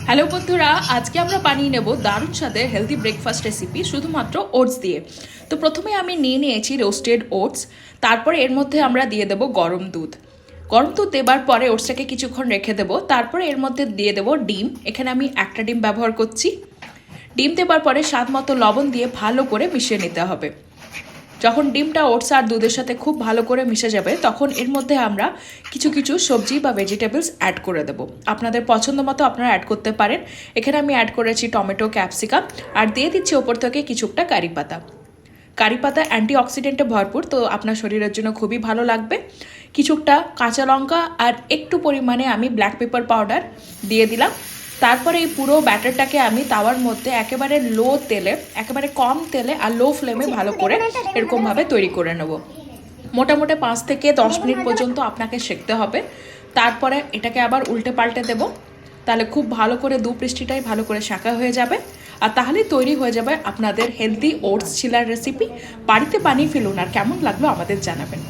Hello বন্ধুরা, আজকে আমরা বানিয়ে নেব দারুণ স্বাদের হেলদি ব্রেকফাস্ট রেসিপি শুধুমাত্র ওটস দিয়ে। তো প্রথমে আমি নিয়ে নিয়েছি রোস্টেড ওটস। তারপরে এর মধ্যে আমরা দিয়ে দেব গরম দুধ। গরম দুধ দেবার পরে ওটসটাকে কিছুক্ষণ রেখে দেবো। তারপরে এর মধ্যে দিয়ে দেবো ডিম। এখানে আমি একটা ডিম ব্যবহার করছি। ডিম দেবার পরে স্বাদ মতো লবণ দিয়ে ভালো করে মিশিয়ে নিতে হবে। যখন ডিমটা ওটস আর দুধের সাথে খুব ভালো করে মিশে যাবে তখন এর মধ্যে আমরা কিছু কিছু সবজি বা ভেজিটেবলস অ্যাড করে দেবো। আপনাদের পছন্দ মতো আপনারা অ্যাড করতে পারেন। এখানে আমি অ্যাড করেছি টমেটো, ক্যাপসিকাম আর দিয়ে দিচ্ছি ওপর থেকে কিছুটা কারি পাতা। কারি পাতা অ্যান্টিঅক্সিডেন্টে ভরপুর, তো আপনার শরীরের জন্য খুবই ভালো লাগবে। কিছুটা কাঁচা লঙ্কা আর একটু পরিমাণে আমি ব্ল্যাক পেপার পাউডার দিয়ে দিলাম। তারপরে এই পুরো ব্যাটারটাকে আমি তাওয়ার মধ্যে একেবারে লো তেলে, একেবারে কম তেলে আর লো ফ্লেমে ভালো করে এরকমভাবে তৈরি করে নেব। মোটামুটি 5 থেকে 10 মিনিট পর্যন্ত আপনাকে সেঁকতে হবে। তারপরে এটাকে আবার উল্টে পাল্টে দেব। তাহলে খুব ভালো করে পৃষ্ঠটাই ভালো করে শাঁকা হয়ে যাবে। আর তাহলেই তৈরি হয়ে যাবে আপনাদের হেলদি ওটস চিলার রেসিপি। বাড়িতে বানিয়ে ফেলুন আর কেমন লাগলো আমাদের জানাবেন।